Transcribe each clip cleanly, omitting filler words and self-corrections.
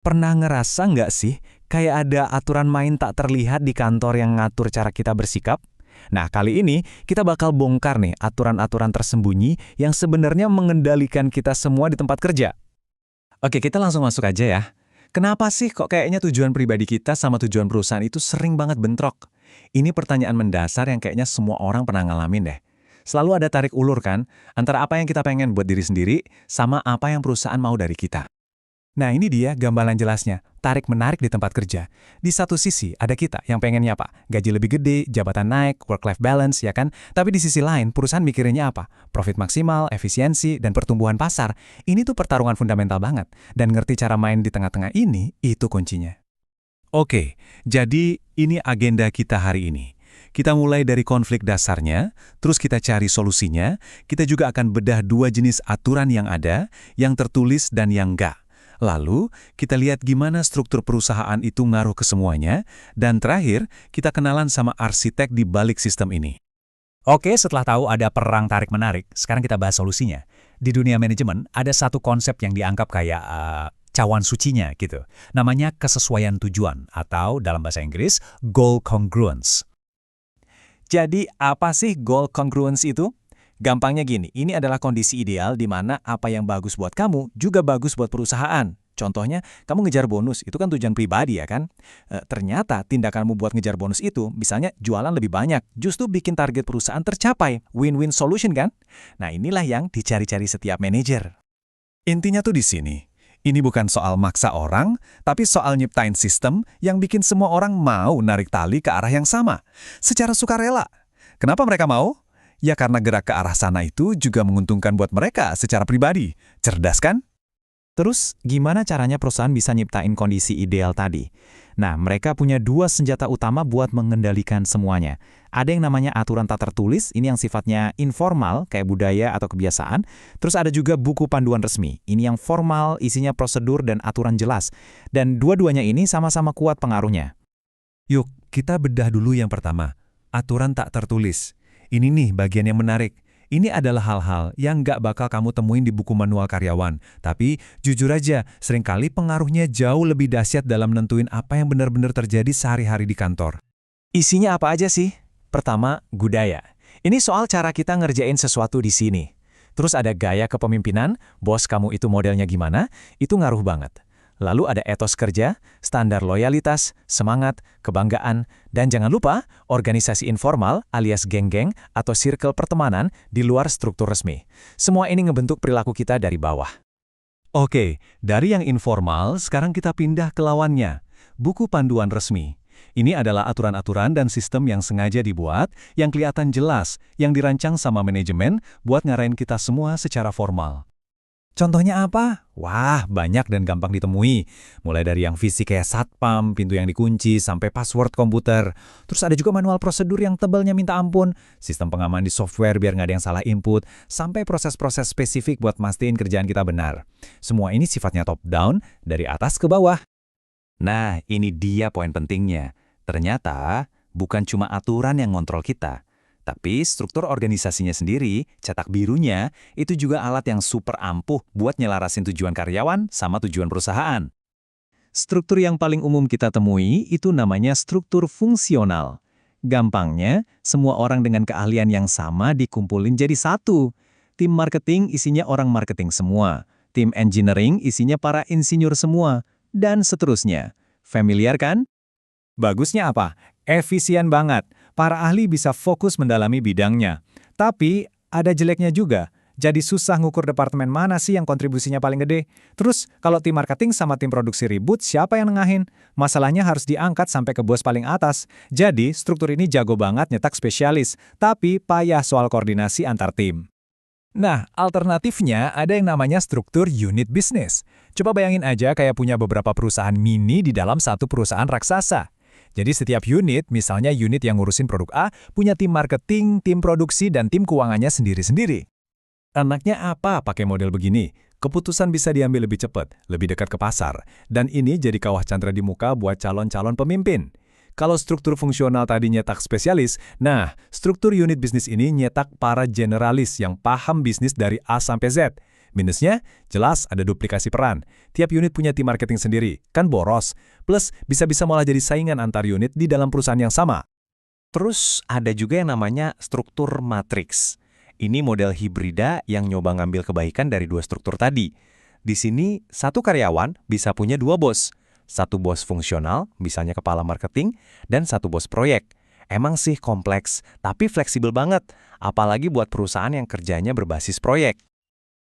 Pernah ngerasa nggak sih, kayak ada aturan main tak terlihat di kantor yang ngatur cara kita bersikap? Nah, kali ini kita bakal bongkar nih aturan-aturan tersembunyi yang sebenarnya mengendalikan kita semua di tempat kerja. Oke, kita langsung masuk aja ya. Kenapa sih kok kayaknya tujuan pribadi kita sama tujuan perusahaan itu sering banget bentrok? Ini pertanyaan mendasar yang kayaknya semua orang pernah ngalamin deh. Selalu ada tarik ulur kan, antara apa yang kita pengen buat diri sendiri sama apa yang perusahaan mau dari kita. Nah ini dia gambaran jelasnya, tarik-menarik di tempat kerja. Di satu sisi ada kita yang pengennya apa? Gaji lebih gede, jabatan naik, work-life balance, ya kan? Tapi di sisi lain, perusahaan mikirinnya apa? Profit maksimal, efisiensi, dan pertumbuhan pasar. Ini tuh pertarungan fundamental banget. Dan ngerti cara main di tengah-tengah ini, itu kuncinya. Oke, jadi ini agenda kita hari ini. Kita mulai dari konflik dasarnya, terus kita cari solusinya, kita juga akan bedah dua jenis aturan yang ada, yang tertulis dan yang enggak. Lalu, kita lihat gimana struktur perusahaan itu ngaruh ke semuanya, dan terakhir, kita kenalan sama arsitek di balik sistem ini. Oke, setelah tahu ada perang tarik-menarik, sekarang kita bahas solusinya. Di dunia manajemen, ada satu konsep yang dianggap kayak cawan sucinya gitu. Namanya kesesuaian tujuan, atau dalam bahasa Inggris, goal congruence. Jadi, apa sih goal congruence itu? Gampangnya gini, ini adalah kondisi ideal di mana apa yang bagus buat kamu juga bagus buat perusahaan. Contohnya, kamu ngejar bonus, itu kan tujuan pribadi ya kan? Ternyata tindakanmu buat ngejar bonus itu, misalnya jualan lebih banyak, justru bikin target perusahaan tercapai. Win-win solution kan? Nah inilah yang dicari-cari setiap manajer. Intinya tuh di sini. Ini bukan soal maksa orang, tapi soal nyiptain sistem yang bikin semua orang mau narik tali ke arah yang sama. Secara sukarela. Kenapa mereka mau? Ya karena gerak ke arah sana itu juga menguntungkan buat mereka secara pribadi. Cerdas kan? Terus, gimana caranya perusahaan bisa nyiptain kondisi ideal tadi? Nah, mereka punya dua senjata utama buat mengendalikan semuanya. Ada yang namanya aturan tak tertulis, ini yang sifatnya informal, kayak budaya atau kebiasaan. Terus ada juga buku panduan resmi, ini yang formal, isinya prosedur dan aturan jelas. Dan dua-duanya ini sama-sama kuat pengaruhnya. Yuk, kita bedah dulu yang pertama, aturan tak tertulis. Ini nih bagian yang menarik. Ini adalah hal-hal yang nggak bakal kamu temuin di buku manual karyawan. Tapi jujur aja, seringkali pengaruhnya jauh lebih dahsyat dalam nentuin apa yang benar-benar terjadi sehari-hari di kantor. Isinya apa aja sih? Pertama, budaya. Ini soal cara kita ngerjain sesuatu di sini. Terus ada gaya kepemimpinan, bos kamu itu modelnya gimana, itu ngaruh banget. Lalu ada etos kerja, standar loyalitas, semangat, kebanggaan, dan jangan lupa organisasi informal alias geng-geng atau circle pertemanan di luar struktur resmi. Semua ini ngebentuk perilaku kita dari bawah. Oke, dari yang informal sekarang kita pindah ke lawannya, buku panduan resmi. Ini adalah aturan-aturan dan sistem yang sengaja dibuat, yang kelihatan jelas, yang dirancang sama manajemen buat ngarahin kita semua secara formal. Contohnya apa? Wah, banyak dan gampang ditemui. Mulai dari yang fisik kayak satpam, pintu yang dikunci, sampai password komputer. Terus ada juga manual prosedur yang tebalnya minta ampun, sistem pengaman di software biar nggak ada yang salah input, sampai proses-proses spesifik buat mastiin kerjaan kita benar. Semua ini sifatnya top-down, dari atas ke bawah. Nah, ini dia poin pentingnya. Ternyata, bukan cuma aturan yang ngontrol kita. Tapi struktur organisasinya sendiri, cetak birunya, itu juga alat yang super ampuh buat nyelarasin tujuan karyawan sama tujuan perusahaan. Struktur yang paling umum kita temui itu namanya struktur fungsional. Gampangnya, semua orang dengan keahlian yang sama dikumpulin jadi satu. Tim marketing isinya orang marketing semua. Tim engineering isinya para insinyur semua. Dan seterusnya. Familiar kan? Bagusnya apa? Efisien banget. Para ahli bisa fokus mendalami bidangnya. Tapi, ada jeleknya juga. Jadi susah ngukur departemen mana sih yang kontribusinya paling gede. Terus, kalau tim marketing sama tim produksi ribut, siapa yang nengahin? Masalahnya harus diangkat sampai ke bos paling atas. Jadi, struktur ini jago banget nyetak spesialis. Tapi, payah soal koordinasi antar tim. Nah, alternatifnya ada yang namanya struktur unit bisnis. Coba bayangin aja kayak punya beberapa perusahaan mini di dalam satu perusahaan raksasa. Jadi setiap unit, misalnya unit yang ngurusin produk A, punya tim marketing, tim produksi, dan tim keuangannya sendiri-sendiri. Enaknya apa pakai model begini? Keputusan bisa diambil lebih cepat, lebih dekat ke pasar, dan ini jadi kawah candra di muka buat calon-calon pemimpin. Kalau struktur fungsional tadi nyetak spesialis, nah, struktur unit bisnis ini nyetak para generalis yang paham bisnis dari A sampai Z. Minusnya, jelas ada duplikasi peran. Tiap unit punya tim marketing sendiri, kan boros. Plus, bisa-bisa malah jadi saingan antar unit di dalam perusahaan yang sama. Terus, ada juga yang namanya struktur matriks. Ini model hibrida yang nyoba ngambil kebaikan dari dua struktur tadi. Di sini, satu karyawan bisa punya dua bos. Satu bos fungsional, misalnya kepala marketing, dan satu bos proyek. Emang sih kompleks, tapi fleksibel banget. Apalagi buat perusahaan yang kerjanya berbasis proyek.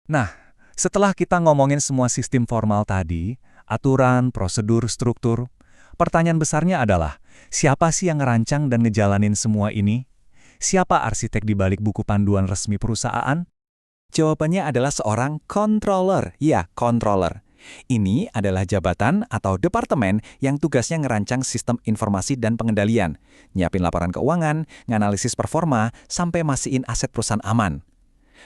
Nah, setelah kita ngomongin semua sistem formal tadi, aturan, prosedur, struktur, pertanyaan besarnya adalah, siapa sih yang ngerancang dan ngejalanin semua ini? Siapa arsitek di balik buku panduan resmi perusahaan? Jawabannya adalah seorang controller. Ya, controller. Ini adalah jabatan atau departemen yang tugasnya ngerancang sistem informasi dan pengendalian, nyiapin laporan keuangan, nganalisis performa, sampai masihin aset perusahaan aman.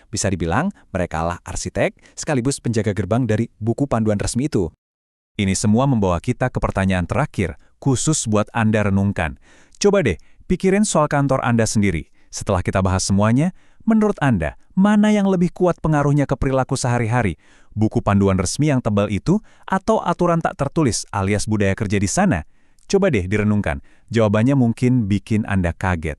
Bisa dibilang, mereka lah arsitek sekaligus penjaga gerbang dari buku panduan resmi itu. Ini semua membawa kita ke pertanyaan terakhir, khusus buat Anda renungkan. Coba deh, pikirin soal kantor Anda sendiri. Setelah kita bahas semuanya, menurut Anda, mana yang lebih kuat pengaruhnya ke perilaku sehari-hari? Buku panduan resmi yang tebal itu atau aturan tak tertulis alias budaya kerja di sana? Coba deh direnungkan. Jawabannya mungkin bikin Anda kaget.